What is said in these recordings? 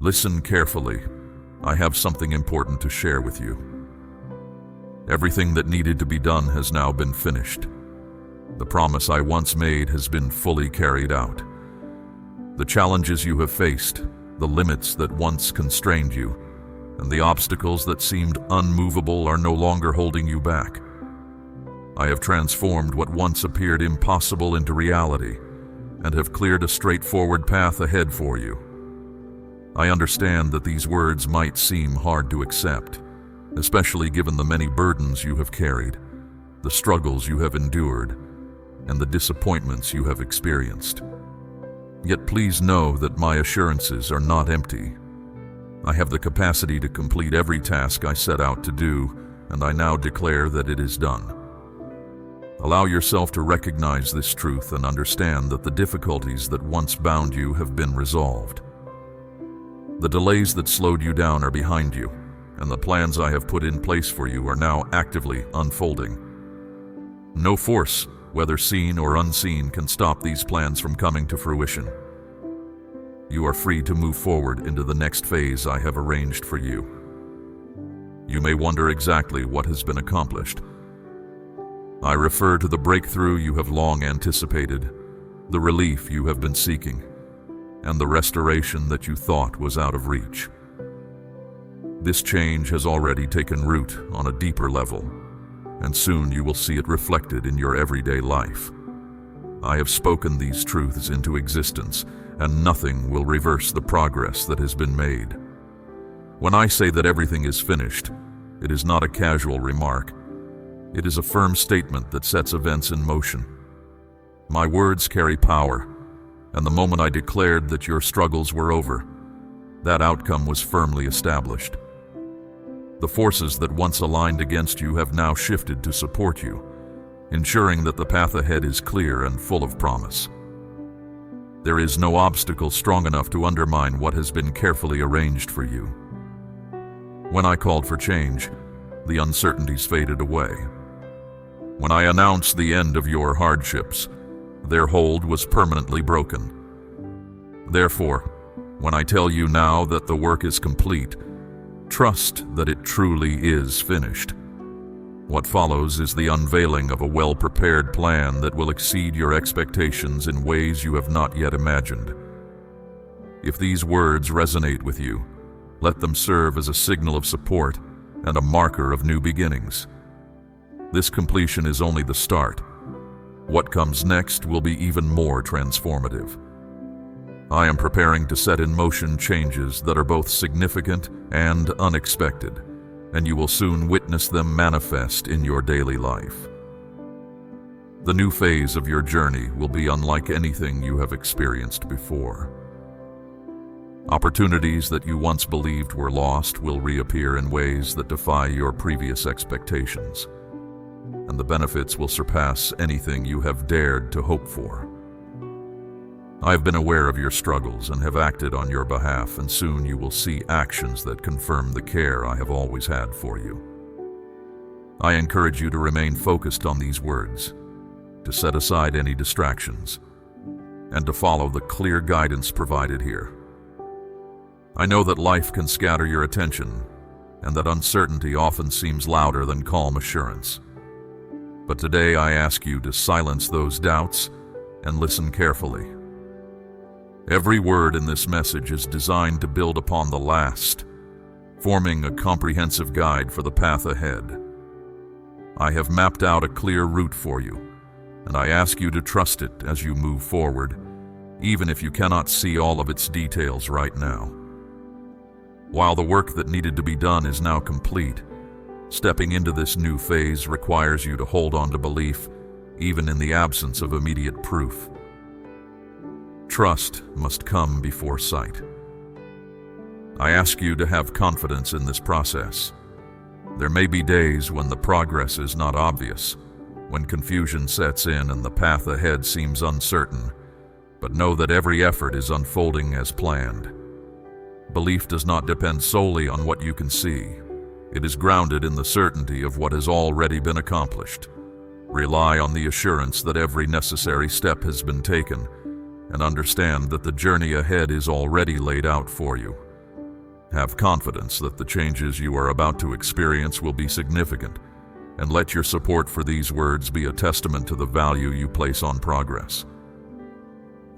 Listen carefully. I have something important to share with you. Everything that needed to be done has now been finished. The promise I once made has been fully carried out. The challenges you have faced, the limits that once constrained you, and the obstacles that seemed unmovable are no longer holding you back. I have transformed what once appeared impossible into reality and have cleared a straightforward path ahead for you. I understand that these words might seem hard to accept, especially given the many burdens you have carried, the struggles you have endured, and the disappointments you have experienced. Yet please know that my assurances are not empty. I have the capacity to complete every task I set out to do, and I now declare that it is done. Allow yourself to recognize this truth and understand that the difficulties that once bound you have been resolved. The delays that slowed you down are behind you, and the plans I have put in place for you are now actively unfolding. No force, whether seen or unseen, can stop these plans from coming to fruition. You are free to move forward into the next phase I have arranged for you. You may wonder exactly what has been accomplished. I refer to the breakthrough you have long anticipated, the relief you have been seeking, and the restoration that you thought was out of reach. This change has already taken root on a deeper level, and soon you will see it reflected in your everyday life. I have spoken these truths into existence, and nothing will reverse the progress that has been made. When I say that everything is finished, it is not a casual remark. It is a firm statement that sets events in motion. My words carry power, and the moment I declared that your struggles were over, that outcome was firmly established. The forces that once aligned against you have now shifted to support you, ensuring that the path ahead is clear and full of promise. There is no obstacle strong enough to undermine what has been carefully arranged for you. When I called for change, the uncertainties faded away. When I announced the end of your hardships, their hold was permanently broken. Therefore, when I tell you now that the work is complete, trust that it truly is finished. What follows is the unveiling of a well-prepared plan that will exceed your expectations in ways you have not yet imagined. If these words resonate with you, let them serve as a signal of support and a marker of new beginnings. This completion is only the start. What comes next will be even more transformative. I am preparing to set in motion changes that are both significant and unexpected, and you will soon witness them manifest in your daily life. The new phase of your journey will be unlike anything you have experienced before. Opportunities that you once believed were lost will reappear in ways that defy your previous expectations, and the benefits will surpass anything you have dared to hope for. I have been aware of your struggles and have acted on your behalf, and soon you will see actions that confirm the care I have always had for you. I encourage you to remain focused on these words, to set aside any distractions, and to follow the clear guidance provided here. I know that life can scatter your attention, and that uncertainty often seems louder than calm assurance. But today I ask you to silence those doubts and listen carefully. Every word in this message is designed to build upon the last, forming a comprehensive guide for the path ahead. I have mapped out a clear route for you, and I ask you to trust it as you move forward, even if you cannot see all of its details right now. While the work that needed to be done is now complete, stepping into this new phase requires you to hold on to belief, even in the absence of immediate proof. Trust must come before sight. I ask you to have confidence in this process. There may be days when the progress is not obvious, when confusion sets in and the path ahead seems uncertain, but know that every effort is unfolding as planned. Belief does not depend solely on what you can see. It is grounded in the certainty of what has already been accomplished. Rely on the assurance that every necessary step has been taken, and understand that the journey ahead is already laid out for you, Have confidence that the changes you are about to experience will be significant, and let your support for these words be a testament to the value you place on progress.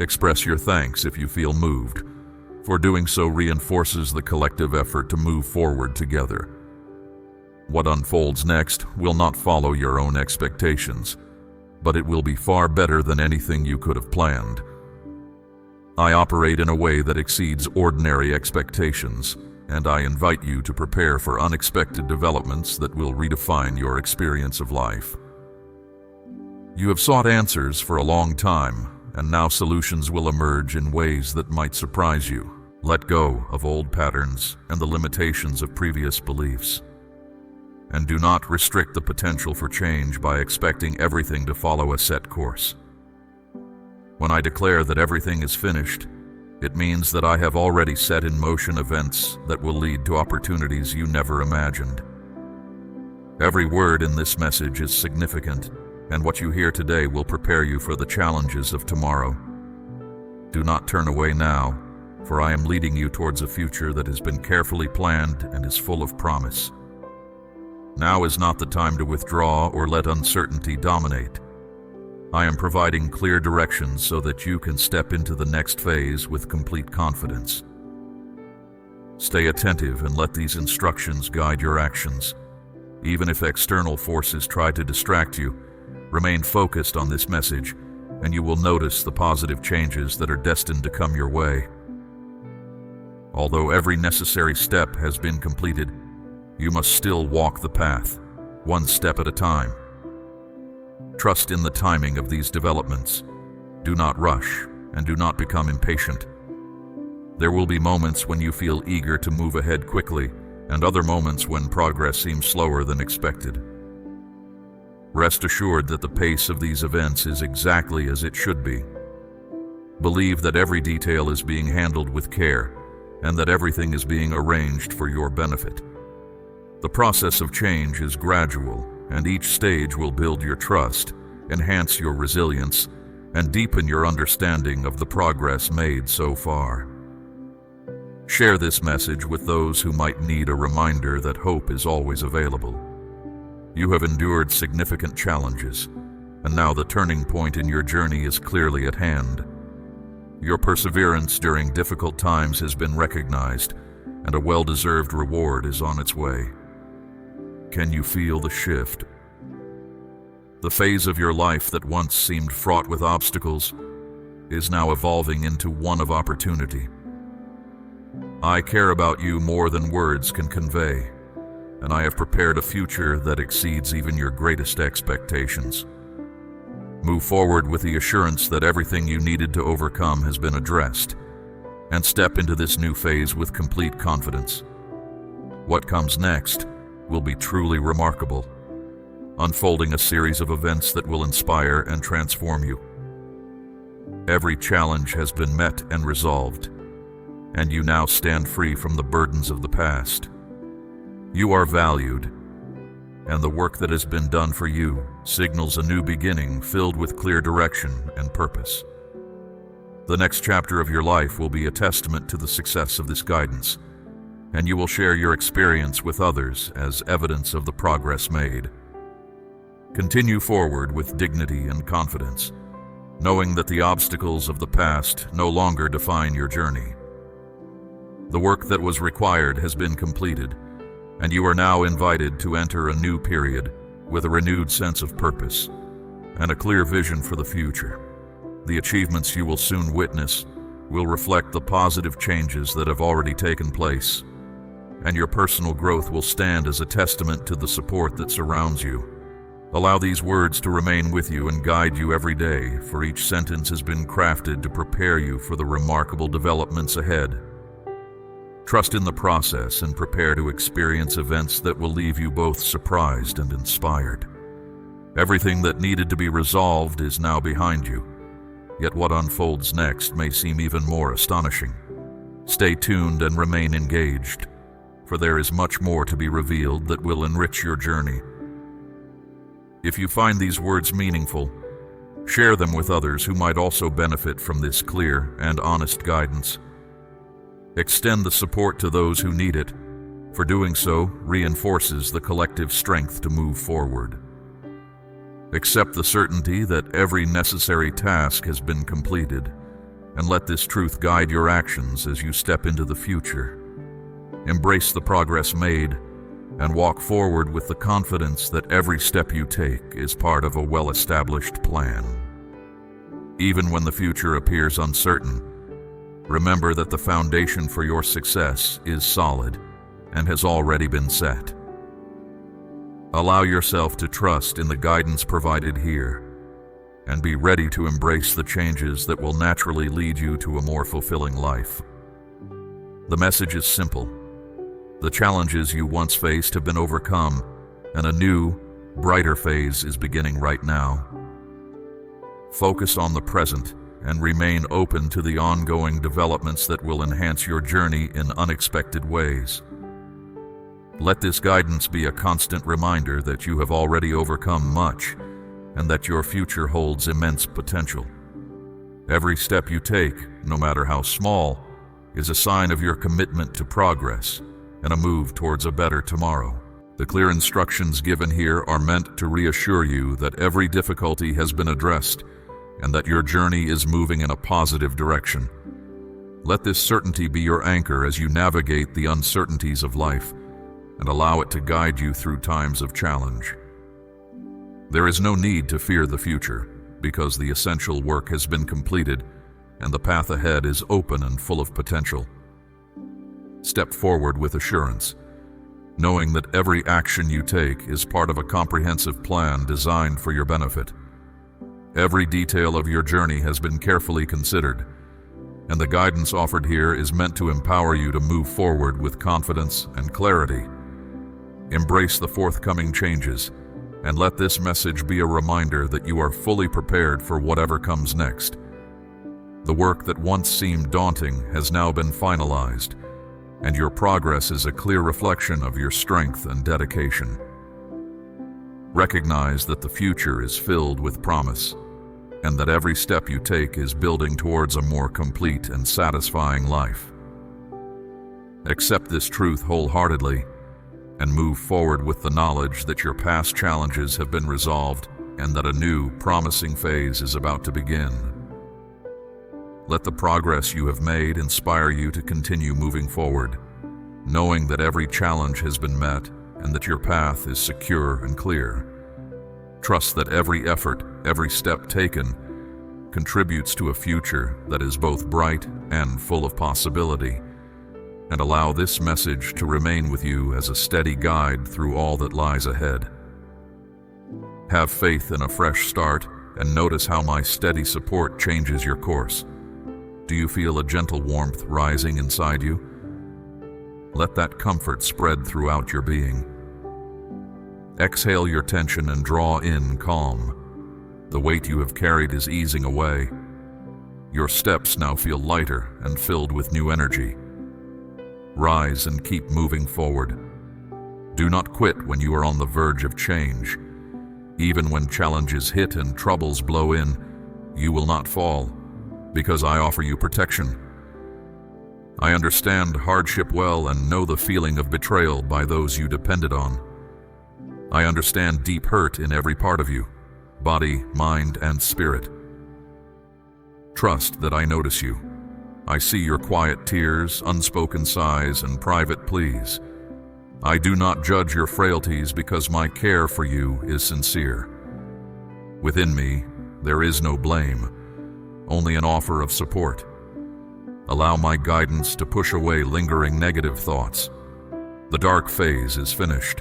Express your thanks if you feel moved, for doing so reinforces the collective effort to move forward together. What unfolds next will not follow your own expectations, but it will be far better than anything you could have planned. I operate in a way that exceeds ordinary expectations, and I invite you to prepare for unexpected developments that will redefine your experience of life. You have sought answers for a long time, and now solutions will emerge in ways that might surprise you. Let go of old patterns and the limitations of previous beliefs. And do not restrict the potential for change by expecting everything to follow a set course. When I declare that everything is finished, it means that I have already set in motion events that will lead to opportunities you never imagined. Every word in this message is significant, and what you hear today will prepare you for the challenges of tomorrow. Do not turn away now, for I am leading you towards a future that has been carefully planned and is full of promise. Now is not the time to withdraw or let uncertainty dominate. I am providing clear directions so that you can step into the next phase with complete confidence. Stay attentive and let these instructions guide your actions. Even if external forces try to distract you, remain focused on this message, and you will notice the positive changes that are destined to come your way. Although every necessary step has been completed, you must still walk the path, one step at a time. Trust in the timing of these developments. Do not rush, and do not become impatient. There will be moments when you feel eager to move ahead quickly, and other moments when progress seems slower than expected. Rest assured that the pace of these events is exactly as it should be. Believe that every detail is being handled with care, and that everything is being arranged for your benefit. The process of change is gradual, and each stage will build your trust, enhance your resilience, and deepen your understanding of the progress made so far. Share this message with those who might need a reminder that hope is always available. You have endured significant challenges, and now the turning point in your journey is clearly at hand. Your perseverance during difficult times has been recognized, and a well-deserved reward is on its way. Can you feel the shift? The phase of your life that once seemed fraught with obstacles is now evolving into one of opportunity. I care about you more than words can convey, and I have prepared a future that exceeds even your greatest expectations. Move forward with the assurance that everything you needed to overcome has been addressed, and step into this new phase with complete confidence. What comes next will be truly remarkable, unfolding a series of events that will inspire and transform you. Every challenge has been met and resolved, and you now stand free from the burdens of the past. You are valued, and the work that has been done for you signals a new beginning filled with clear direction and purpose. The next chapter of your life will be a testament to the success of this guidance, and you will share your experience with others as evidence of the progress made. Continue forward with dignity and confidence, knowing that the obstacles of the past no longer define your journey. The work that was required has been completed, and you are now invited to enter a new period with a renewed sense of purpose and a clear vision for the future. The achievements you will soon witness will reflect the positive changes that have already taken place, and your personal growth will stand as a testament to the support that surrounds you. Allow these words to remain with you and guide you every day, for each sentence has been crafted to prepare you for the remarkable developments ahead. Trust in the process and prepare to experience events that will leave you both surprised and inspired. Everything that needed to be resolved is now behind you, yet what unfolds next may seem even more astonishing. Stay tuned and remain engaged, for there is much more to be revealed that will enrich your journey. If you find these words meaningful, share them with others who might also benefit from this clear and honest guidance. Extend the support to those who need it, for doing so reinforces the collective strength to move forward. Accept the certainty that every necessary task has been completed, and let this truth guide your actions as you step into the future. Embrace the progress made, and walk forward with the confidence that every step you take is part of a well-established plan. Even when the future appears uncertain, remember that the foundation for your success is solid and has already been set. Allow yourself to trust in the guidance provided here, and be ready to embrace the changes that will naturally lead you to a more fulfilling life. The message is simple. The challenges you once faced have been overcome, and a new, brighter phase is beginning right now. Focus on the present and remain open to the ongoing developments that will enhance your journey in unexpected ways. Let this guidance be a constant reminder that you have already overcome much and that your future holds immense potential. Every step you take, no matter how small, is a sign of your commitment to progress and a move towards a better tomorrow. The clear instructions given here are meant to reassure you that every difficulty has been addressed and that your journey is moving in a positive direction. Let this certainty be your anchor as you navigate the uncertainties of life and allow it to guide you through times of challenge. There is no need to fear the future, because the essential work has been completed and the path ahead is open and full of potential. Step forward with assurance, knowing that every action you take is part of a comprehensive plan designed for your benefit. Every detail of your journey has been carefully considered, and the guidance offered here is meant to empower you to move forward with confidence and clarity. Embrace the forthcoming changes, and let this message be a reminder that you are fully prepared for whatever comes next. The work that once seemed daunting has now been finalized, and your progress is a clear reflection of your strength and dedication. Recognize that the future is filled with promise, and that every step you take is building towards a more complete and satisfying life. Accept this truth wholeheartedly, and move forward with the knowledge that your past challenges have been resolved and that a new, promising phase is about to begin. Let the progress you have made inspire you to continue moving forward, knowing that every challenge has been met and that your path is secure and clear. Trust that every effort, every step taken, contributes to a future that is both bright and full of possibility, and allow this message to remain with you as a steady guide through all that lies ahead. Have faith in a fresh start and notice how my steady support changes your course. Do you feel a gentle warmth rising inside you? Let that comfort spread throughout your being. Exhale your tension and draw in calm. The weight you have carried is easing away. Your steps now feel lighter and filled with new energy. Rise and keep moving forward. Do not quit when you are on the verge of change. Even when challenges hit and troubles blow in, you will not fall, because I offer you protection. I understand hardship well and know the feeling of betrayal by those you depended on. I understand deep hurt in every part of you, body, mind, and spirit. Trust that I notice you. I see your quiet tears, unspoken sighs, and private pleas. I do not judge your frailties because my care for you is sincere. Within me, there is no blame, only an offer of support. Allow my guidance to push away lingering negative thoughts. The dark phase is finished.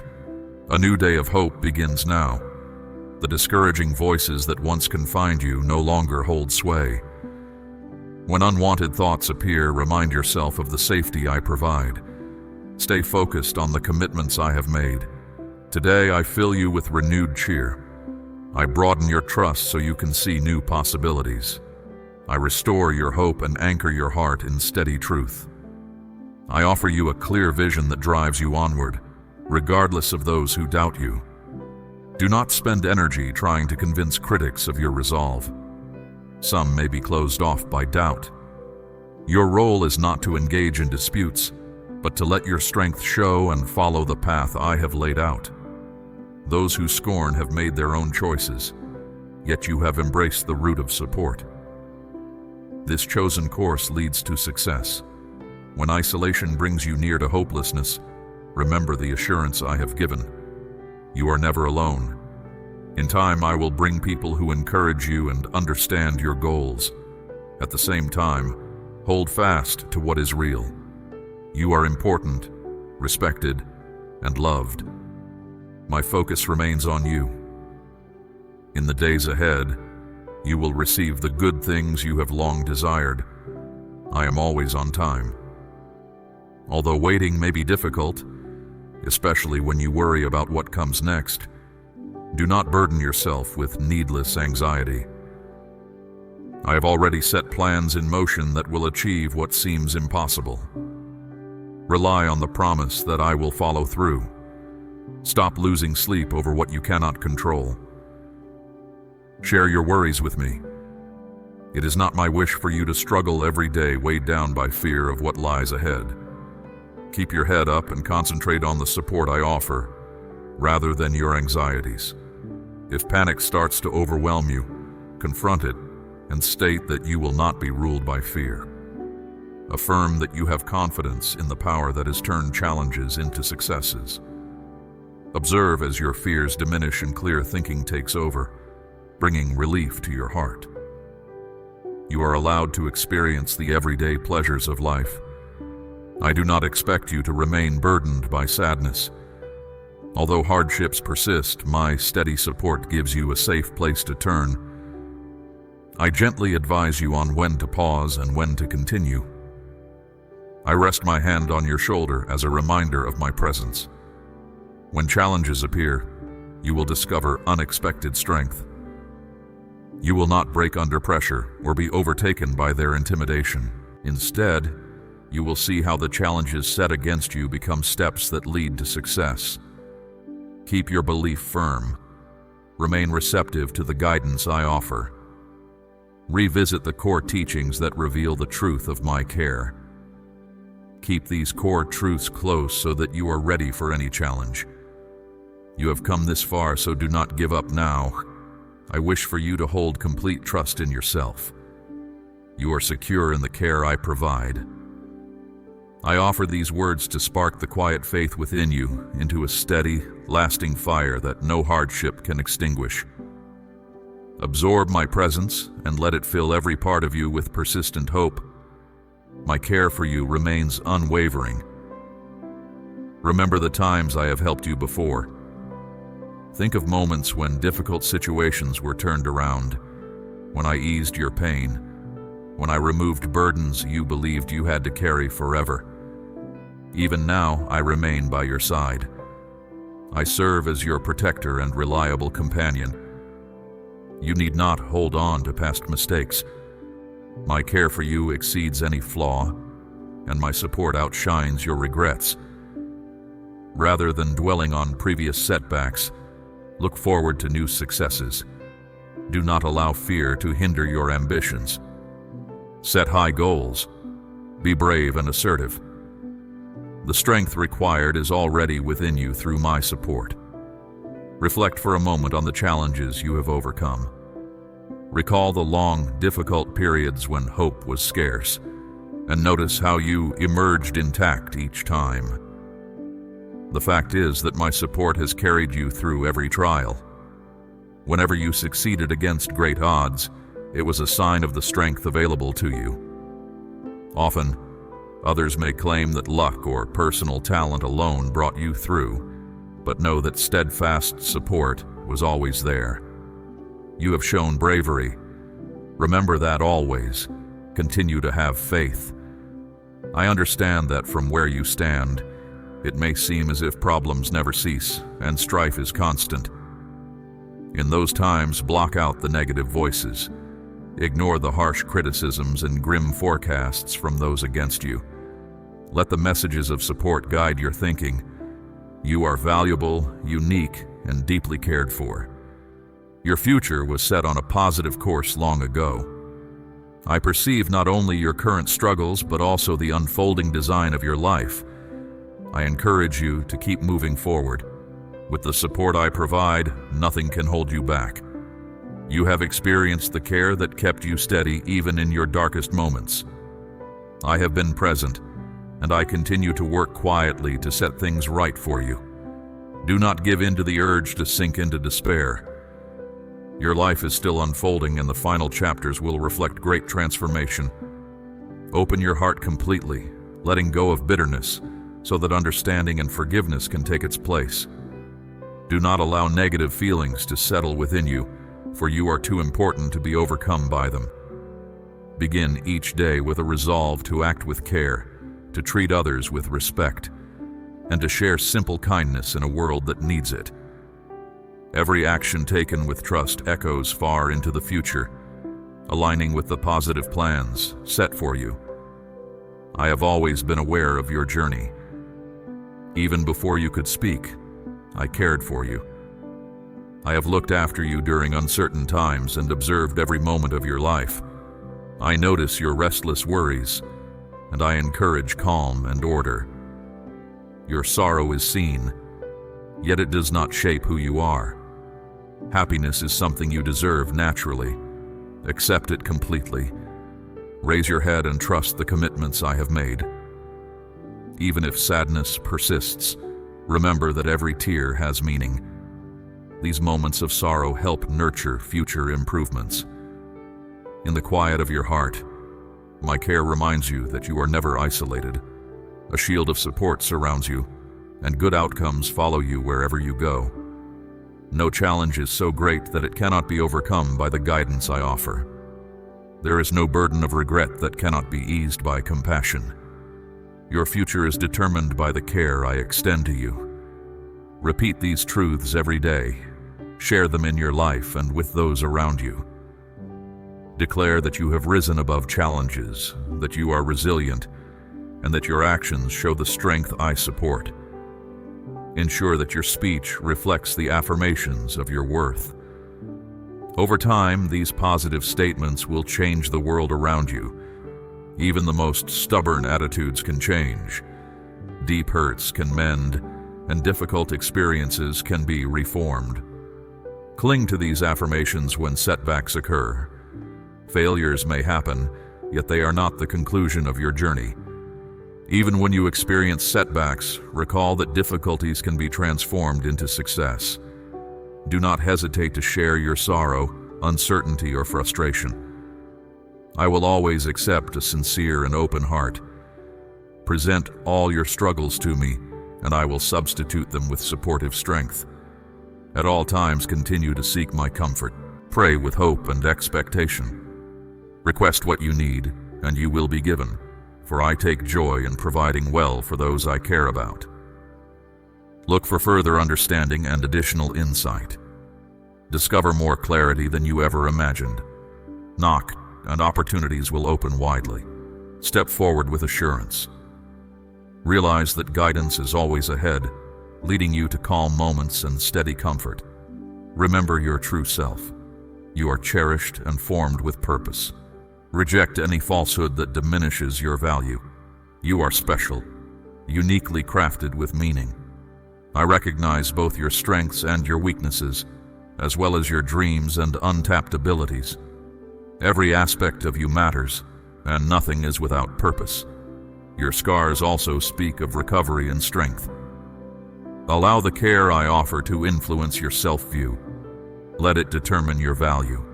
A new day of hope begins now. The discouraging voices that once confined you no longer hold sway. When unwanted thoughts appear, remind yourself of the safety I provide. Stay focused on the commitments I have made. Today I fill you with renewed cheer. I broaden your trust so you can see new possibilities. I restore your hope and anchor your heart in steady truth. I offer you a clear vision that drives you onward, regardless of those who doubt you. Do not spend energy trying to convince critics of your resolve. Some may be closed off by doubt. Your role is not to engage in disputes, but to let your strength show and follow the path I have laid out. Those who scorn have made their own choices, yet you have embraced the route of support. This chosen course leads to success. When isolation brings you near to hopelessness, remember the assurance I have given. You are never alone. In time, I will bring people who encourage you and understand your goals. At the same time, hold fast to what is real. You are important, respected, and loved. My focus remains on you. In the days ahead, you will receive the good things you have long desired. I am always on time. Although waiting may be difficult, especially when you worry about what comes next, do not burden yourself with needless anxiety. I have already set plans in motion that will achieve what seems impossible. Rely on the promise that I will follow through. Stop losing sleep over what you cannot control. Share your worries with me. It is not my wish for you to struggle every day weighed down by fear of what lies ahead. Keep your head up and concentrate on the support I offer, rather than your anxieties. If panic starts to overwhelm you, confront it and state that you will not be ruled by fear. Affirm that you have confidence in the power that has turned challenges into successes. Observe as your fears diminish and clear thinking takes over, bringing relief to your heart. You are allowed to experience the everyday pleasures of life. I do not expect you to remain burdened by sadness. Although hardships persist, my steady support gives you a safe place to turn. I gently advise you on when to pause and when to continue. I rest my hand on your shoulder as a reminder of my presence. When challenges appear, you will discover unexpected strength. You will not break under pressure or be overtaken by their intimidation. Instead, you will see how the challenges set against you become steps that lead to success. Keep your belief firm. Remain receptive to the guidance I offer. Revisit the core teachings that reveal the truth of my care. Keep these core truths close so that you are ready for any challenge. You have come this far, so do not give up now. I wish for you to hold complete trust in yourself. You are secure in the care I provide. I offer these words to spark the quiet faith within you into a steady, lasting fire that no hardship can extinguish. Absorb my presence and let it fill every part of you with persistent hope. My care for you remains unwavering. Remember the times I have helped you before. Think of moments when difficult situations were turned around, when I eased your pain, when I removed burdens you believed you had to carry forever. Even now, I remain by your side. I serve as your protector and reliable companion. You need not hold on to past mistakes. My care for you exceeds any flaw, and my support outshines your regrets. Rather than dwelling on previous setbacks, look forward to new successes. Do not allow fear to hinder your ambitions. Set high goals. Be brave and assertive. The strength required is already within you through my support. Reflect for a moment on the challenges you have overcome. Recall the long, difficult periods when hope was scarce, and notice how you emerged intact each time. The fact is that my support has carried you through every trial. Whenever you succeeded against great odds, it was a sign of the strength available to you. Often, others may claim that luck or personal talent alone brought you through, but know that steadfast support was always there. You have shown bravery. Remember that always. Continue to have faith. I understand that from where you stand, it may seem as if problems never cease and strife is constant. In those times, block out the negative voices. Ignore the harsh criticisms and grim forecasts from those against you. Let the messages of support guide your thinking. You are valuable, unique, and deeply cared for. Your future was set on a positive course long ago. I perceive not only your current struggles, but also the unfolding design of your life. I encourage you to keep moving forward. With the support I provide, nothing can hold you back. You have experienced the care that kept you steady even in your darkest moments. I have been present, and I continue to work quietly to set things right for you. Do not give in to the urge to sink into despair. Your life is still unfolding, and the final chapters will reflect great transformation. Open your heart completely, letting go of bitterness, so that understanding and forgiveness can take its place. Do not allow negative feelings to settle within you, for you are too important to be overcome by them. Begin each day with a resolve to act with care, to treat others with respect, and to share simple kindness in a world that needs it. Every action taken with trust echoes far into the future, aligning with the positive plans set for you. I have always been aware of your journey. Even before you could speak, I cared for you. I have looked after you during uncertain times and observed every moment of your life. I notice your restless worries, and I encourage calm and order. Your sorrow is seen, yet it does not shape who you are. Happiness is something you deserve naturally. Accept it completely. Raise your head and trust the commitments I have made. Even if sadness persists, remember that every tear has meaning. These moments of sorrow help nurture future improvements. In the quiet of your heart, my care reminds you that you are never isolated. A shield of support surrounds you, and good outcomes follow you wherever you go. No challenge is so great that it cannot be overcome by the guidance I offer. There is no burden of regret that cannot be eased by compassion. Your future is determined by the care I extend to you. Repeat these truths every day. Share them in your life and with those around you. Declare that you have risen above challenges, that you are resilient, and that your actions show the strength I support. Ensure that your speech reflects the affirmations of your worth. Over time, these positive statements will change the world around you. Even the most stubborn attitudes can change. Deep hurts can mend, and difficult experiences can be reformed. Cling to these affirmations when setbacks occur. Failures may happen, yet they are not the conclusion of your journey. Even when you experience setbacks, recall that difficulties can be transformed into success. Do not hesitate to share your sorrow, uncertainty, or frustration. I will always accept a sincere and open heart. Present all your struggles to me, and I will substitute them with supportive strength. At all times, continue to seek my comfort. Pray with hope and expectation. Request what you need, and you will be given, for I take joy in providing well for those I care about. Look for further understanding and additional insight. Discover more clarity than you ever imagined. Knock, and opportunities will open widely. Step forward with assurance. Realize that guidance is always ahead, leading you to calm moments and steady comfort. Remember your true self. You are cherished and formed with purpose. Reject any falsehood that diminishes your value. You are special, uniquely crafted with meaning. I recognize both your strengths and your weaknesses, as well as your dreams and untapped abilities. Every aspect of you matters, and nothing is without purpose. Your scars also speak of recovery and strength. Allow the care I offer to influence your self-view. Let it determine your value.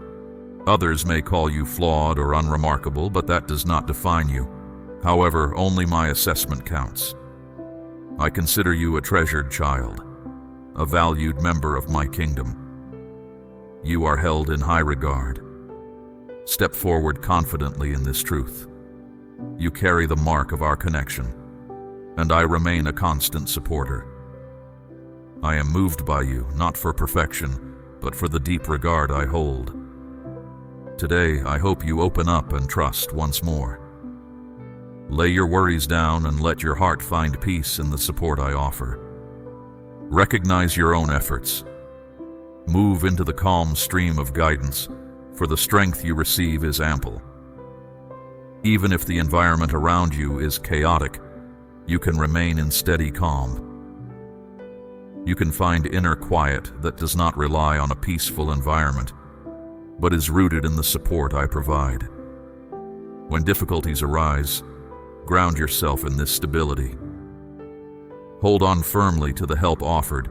Others may call you flawed or unremarkable, but that does not define you. However, only my assessment counts. I consider you a treasured child, a valued member of my kingdom. You are held in high regard. Step forward confidently in this truth. You carry the mark of our connection, and I remain a constant supporter. I am moved by you, not for perfection, but for the deep regard I hold. Today, I hope you open up and trust once more. Lay your worries down and let your heart find peace in the support I offer. Recognize your own efforts. Move into the calm stream of guidance, for the strength you receive is ample. Even if the environment around you is chaotic, you can remain in steady calm. You can find inner quiet that does not rely on a peaceful environment, but is rooted in the support I provide. When difficulties arise, ground yourself in this stability. Hold on firmly to the help offered,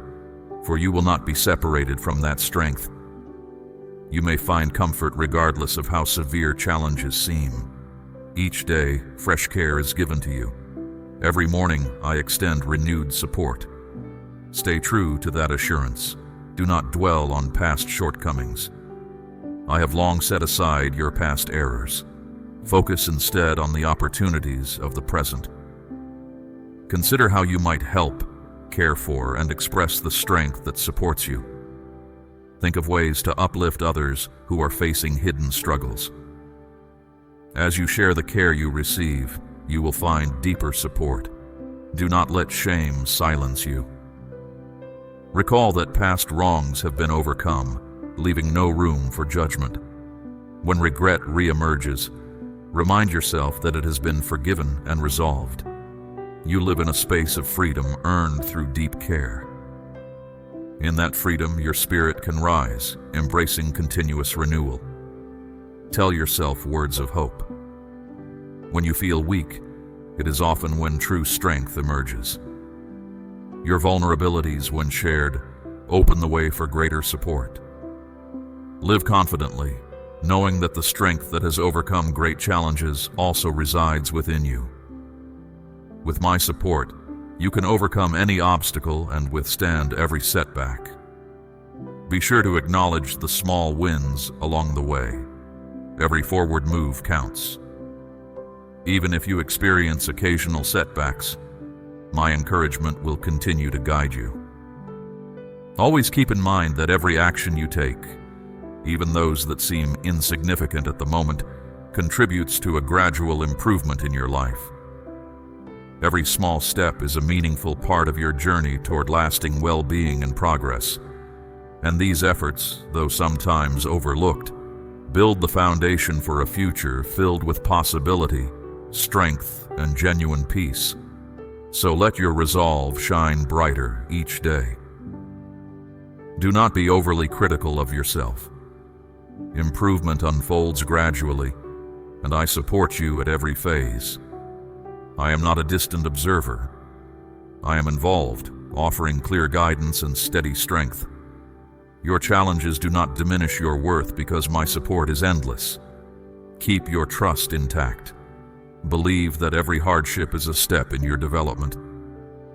for you will not be separated from that strength. You may find comfort regardless of how severe challenges seem. Each day, fresh care is given to you. Every morning, I extend renewed support. Stay true to that assurance. Do not dwell on past shortcomings. I have long set aside your past errors. Focus instead on the opportunities of the present. Consider how you might help, care for, and express the strength that supports you. Think of ways to uplift others who are facing hidden struggles. As you share the care you receive, you will find deeper support. Do not let shame silence you. Recall that past wrongs have been overcome, leaving no room for judgment. When regret reemerges, remind yourself that it has been forgiven and resolved. You live in a space of freedom earned through deep care. In that freedom, your spirit can rise, embracing continuous renewal. Tell yourself words of hope. When you feel weak, it is often when true strength emerges. Your vulnerabilities, when shared, open the way for greater support. Live confidently, knowing that the strength that has overcome great challenges also resides within you. With my support, you can overcome any obstacle and withstand every setback. Be sure to acknowledge the small wins along the way. Every forward move counts. Even if you experience occasional setbacks, my encouragement will continue to guide you. Always keep in mind that every action you take, even those that seem insignificant at the moment, contributes to a gradual improvement in your life. Every small step is a meaningful part of your journey toward lasting well-being and progress. And these efforts, though sometimes overlooked, build the foundation for a future filled with possibility, strength, and genuine peace. So let your resolve shine brighter each day. Do not be overly critical of yourself. Improvement unfolds gradually, and I support you at every phase. I am not a distant observer. I am involved, offering clear guidance and steady strength. Your challenges do not diminish your worth because my support is endless. Keep your trust intact. Believe that every hardship is a step in your development.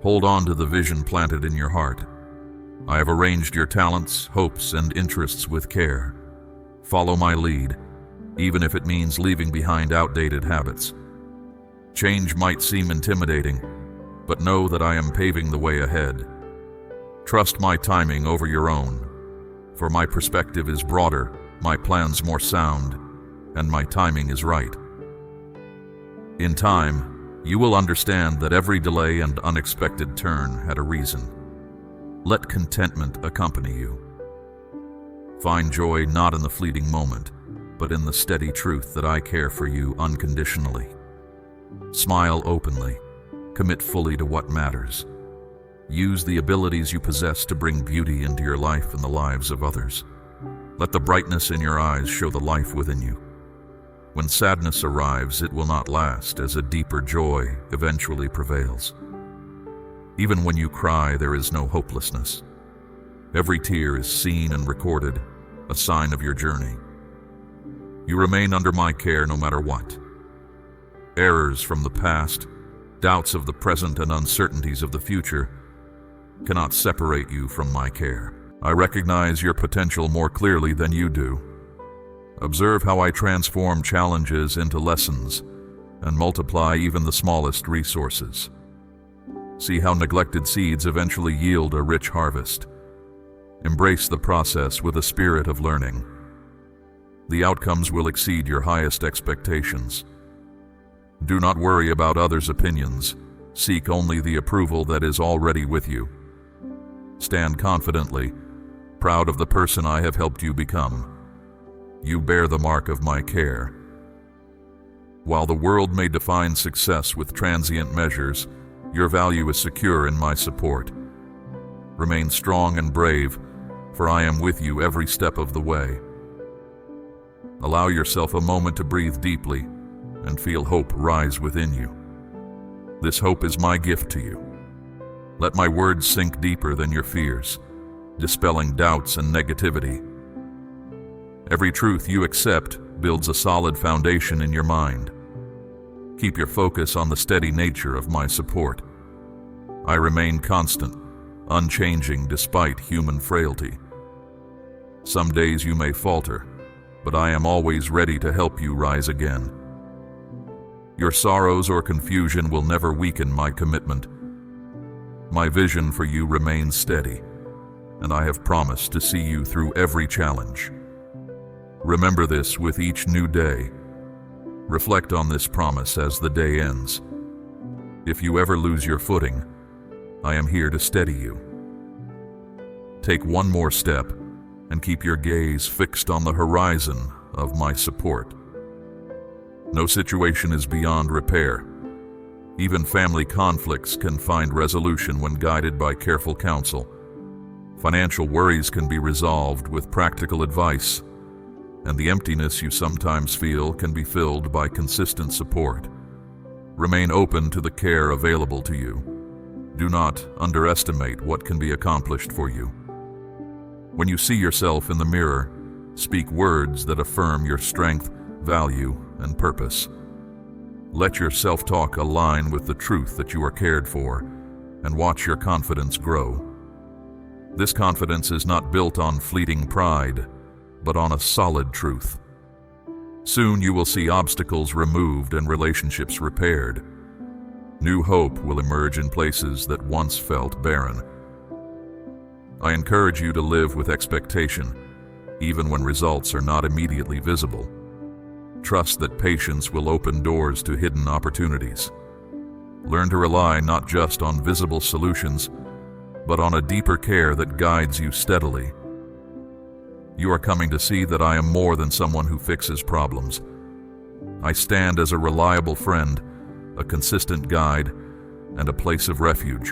Hold on to the vision planted in your heart. I have arranged your talents, hopes, and interests with care. Follow my lead, even if it means leaving behind outdated habits. Change might seem intimidating, but know that I am paving the way ahead. Trust my timing over your own, for my perspective is broader, my plans more sound, and my timing is right. In time, you will understand that every delay and unexpected turn had a reason. Let contentment accompany you. Find joy not in the fleeting moment, but in the steady truth that I care for you unconditionally. Smile openly. Commit fully to what matters. Use the abilities you possess to bring beauty into your life and the lives of others. Let the brightness in your eyes show the life within you. When sadness arrives, it will not last, as a deeper joy eventually prevails. Even when you cry, there is no hopelessness. Every tear is seen and recorded, a sign of your journey. You remain under my care no matter what. Errors from the past, doubts of the present, and uncertainties of the future cannot separate you from my care. I recognize your potential more clearly than you do. Observe how I transform challenges into lessons and multiply even the smallest resources. See how neglected seeds eventually yield a rich harvest. Embrace the process with a spirit of learning. The outcomes will exceed your highest expectations. Do not worry about others' opinions. Seek only the approval that is already with you. Stand confidently, proud of the person I have helped you become. You bear the mark of my care. While the world may define success with transient measures, your value is secure in my support. Remain strong and brave, for I am with you every step of the way. Allow yourself a moment to breathe deeply and feel hope rise within you. This hope is my gift to you. Let my words sink deeper than your fears, dispelling doubts and negativity. Every truth you accept builds a solid foundation in your mind. Keep your focus on the steady nature of my support. I remain constant, unchanging despite human frailty. Some days you may falter, but I am always ready to help you rise again. Your sorrows or confusion will never weaken my commitment. My vision for you remains steady, and I have promised to see you through every challenge. Remember this with each new day. Reflect on this promise as the day ends. If you ever lose your footing, I am here to steady you. Take one more step and keep your gaze fixed on the horizon of my support. No situation is beyond repair. Even family conflicts can find resolution when guided by careful counsel. Financial worries can be resolved with practical advice, and the emptiness you sometimes feel can be filled by consistent support. Remain open to the care available to you. Do not underestimate what can be accomplished for you. When you see yourself in the mirror, speak words that affirm your strength, value, and purpose. Let your self-talk align with the truth that you are cared for, and watch your confidence grow. This confidence is not built on fleeting pride, but on a solid truth. Soon you will see obstacles removed and relationships repaired. New hope will emerge in places that once felt barren. I encourage you to live with expectation, even when results are not immediately visible. Trust that patience will open doors to hidden opportunities. Learn to rely not just on visible solutions, but on a deeper care that guides you steadily. You are coming to see that I am more than someone who fixes problems. I stand as a reliable friend, a consistent guide, and a place of refuge.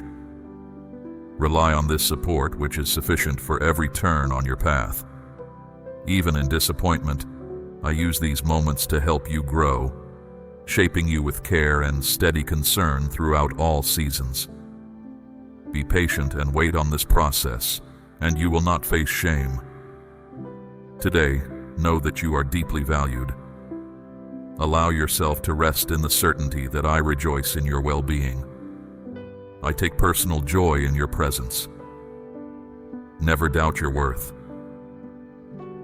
Rely on this support, which is sufficient for every turn on your path. Even in disappointment, I use these moments to help you grow, shaping you with care and steady concern throughout all seasons. Be patient and wait on this process, and you will not face shame. Today, know that you are deeply valued. Allow yourself to rest in the certainty that I rejoice in your well-being. I take personal joy in your presence. Never doubt your worth.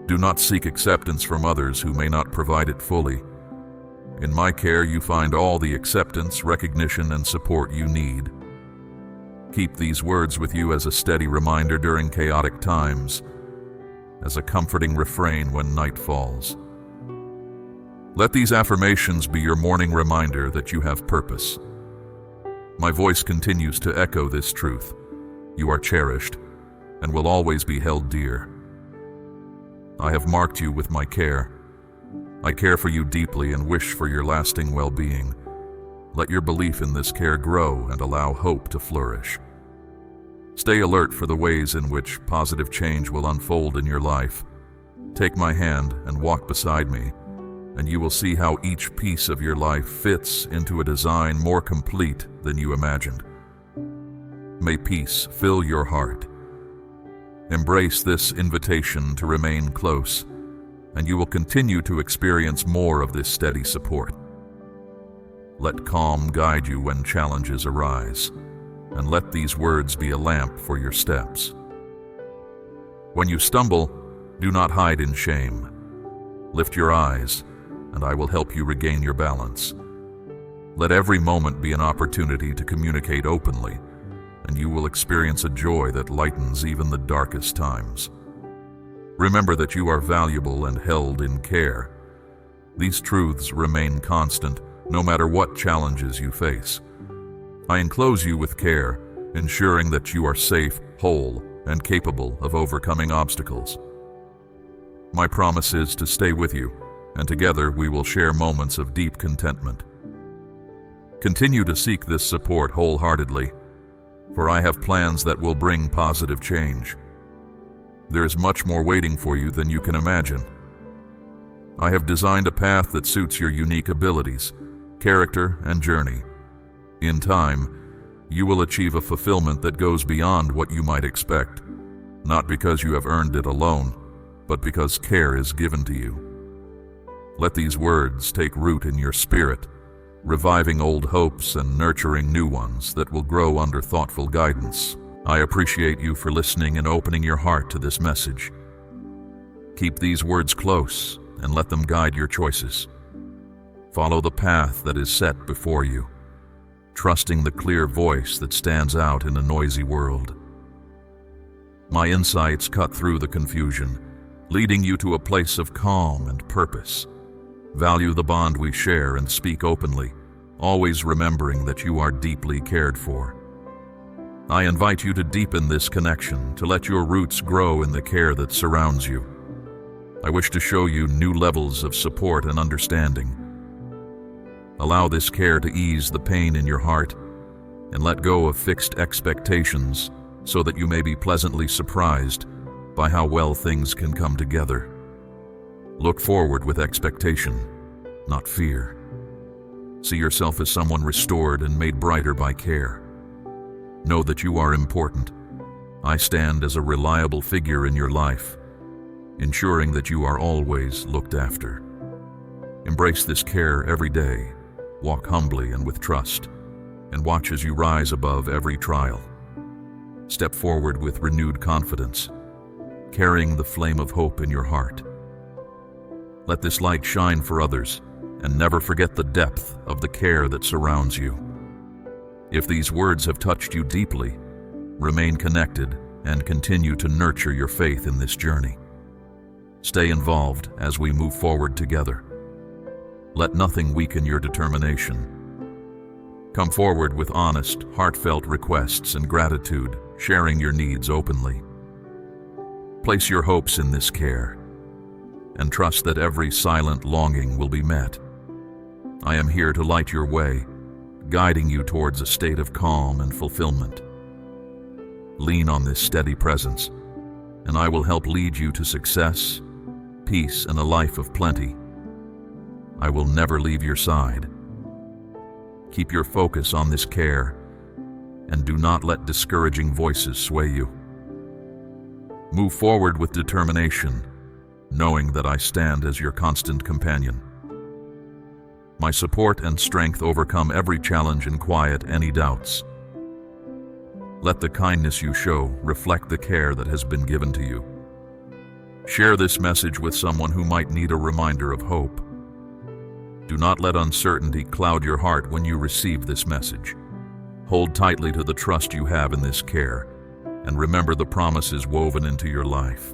Do not seek acceptance from others who may not provide it fully. In my care, you find all the acceptance, recognition, and support you need. Keep these words with you as a steady reminder during chaotic times, as a comforting refrain when night falls. Let these affirmations be your morning reminder that you have purpose. My voice continues to echo this truth. You are cherished and will always be held dear. I have marked you with my care. I care for you deeply and wish for your lasting well-being. Let your belief in this care grow and allow hope to flourish. Stay alert for the ways in which positive change will unfold in your life. Take my hand and walk beside me, and you will see how each piece of your life fits into a design more complete than you imagined. May peace fill your heart. Embrace this invitation to remain close, and you will continue to experience more of this steady support. Let calm guide you when challenges arise, and let these words be a lamp for your steps. When you stumble, do not hide in shame. Lift your eyes, and I will help you regain your balance. Let every moment be an opportunity to communicate openly, and you will experience a joy that lightens even the darkest times. Remember that you are valuable and held in care. These truths remain constant, no matter what challenges you face. I enclose you with care, ensuring that you are safe, whole, and capable of overcoming obstacles. My promise is to stay with you, and together we will share moments of deep contentment. Continue to seek this support wholeheartedly, for I have plans that will bring positive change. There is much more waiting for you than you can imagine. I have designed a path that suits your unique abilities, character, and journey. In time, you will achieve a fulfillment that goes beyond what you might expect, not because you have earned it alone, but because care is given to you. Let these words take root in your spirit, reviving old hopes and nurturing new ones that will grow under thoughtful guidance. I appreciate you for listening and opening your heart to this message. Keep these words close and let them guide your choices. Follow the path that is set before you, trusting the clear voice that stands out in a noisy world. My insights cut through the confusion, leading you to a place of calm and purpose. Value the bond we share and speak openly, always remembering that you are deeply cared for. I invite you to deepen this connection, to let your roots grow in the care that surrounds you. I wish to show you new levels of support and understanding. Allow this care to ease the pain in your heart and let go of fixed expectations so that you may be pleasantly surprised by how well things can come together. Look forward with expectation, not fear. See yourself as someone restored and made brighter by care. Know that you are important. I stand as a reliable figure in your life, ensuring that you are always looked after. Embrace this care every day. Walk humbly and with trust, and watch as you rise above every trial. Step forward with renewed confidence, carrying the flame of hope in your heart. Let this light shine for others, and never forget the depth of the care that surrounds you. If these words have touched you deeply, remain connected and continue to nurture your faith in this journey. Stay involved as we move forward together. Let nothing weaken your determination. Come forward with honest, heartfelt requests and gratitude, sharing your needs openly. Place your hopes in this care, and trust that every silent longing will be met. I am here to light your way, guiding you towards a state of calm and fulfillment. Lean on this steady presence, and I will help lead you to success, peace, and a life of plenty. I will never leave your side. Keep your focus on this care, and do not let discouraging voices sway you. Move forward with determination, knowing that I stand as your constant companion. My support and strength overcome every challenge and quiet any doubts. Let the kindness you show reflect the care that has been given to you. Share this message with someone who might need a reminder of hope. Do not let uncertainty cloud your heart when you receive this message. Hold tightly to the trust you have in this care, and remember the promises woven into your life.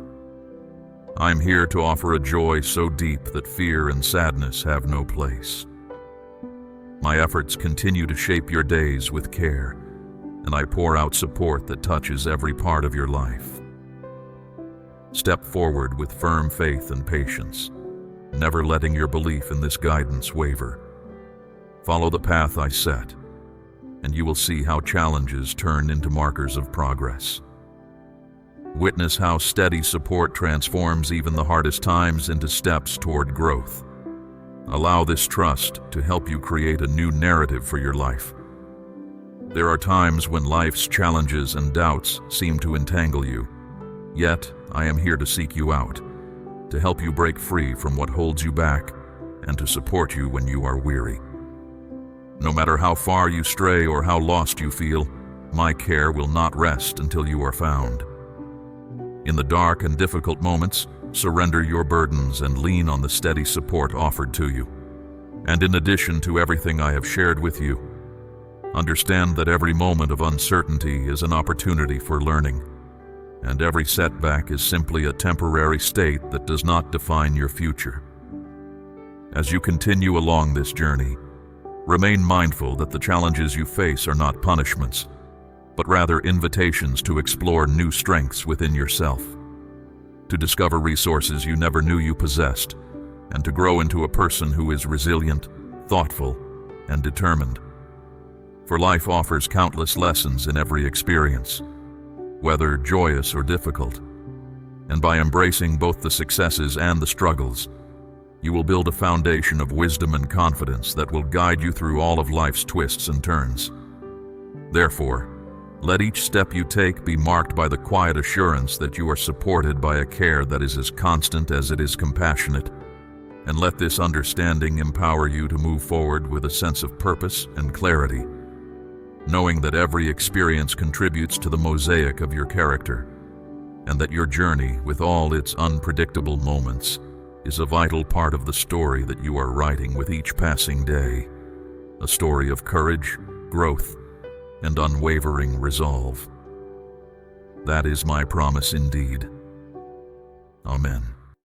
I am here to offer a joy so deep that fear and sadness have no place. My efforts continue to shape your days with care, and I pour out support that touches every part of your life. Step forward with firm faith and patience, never letting your belief in this guidance waver. Follow the path I set, and you will see how challenges turn into markers of progress. Witness how steady support transforms even the hardest times into steps toward growth. Allow this trust to help you create a new narrative for your life. There are times when life's challenges and doubts seem to entangle you, yet I am here to seek you out, to help you break free from what holds you back, and to support you when you are weary. No matter how far you stray or how lost you feel, my care will not rest until you are found. In the dark and difficult moments, surrender your burdens and lean on the steady support offered to you. And in addition to everything I have shared with you, understand that every moment of uncertainty is an opportunity for learning, and every setback is simply a temporary state that does not define your future. As you continue along this journey, remain mindful that the challenges you face are not punishments, but rather invitations to explore new strengths within yourself, to discover resources you never knew you possessed, and to grow into a person who is resilient, thoughtful, and determined. For life offers countless lessons in every experience, whether joyous or difficult, and by embracing both the successes and the struggles, you will build a foundation of wisdom and confidence that will guide you through all of life's twists and turns. Therefore, let each step you take be marked by the quiet assurance that you are supported by a care that is as constant as it is compassionate, and let this understanding empower you to move forward with a sense of purpose and clarity, knowing that every experience contributes to the mosaic of your character, and that your journey, with all its unpredictable moments, is a vital part of the story that you are writing with each passing day, a story of courage, growth, and unwavering resolve. That is my promise indeed. Amen.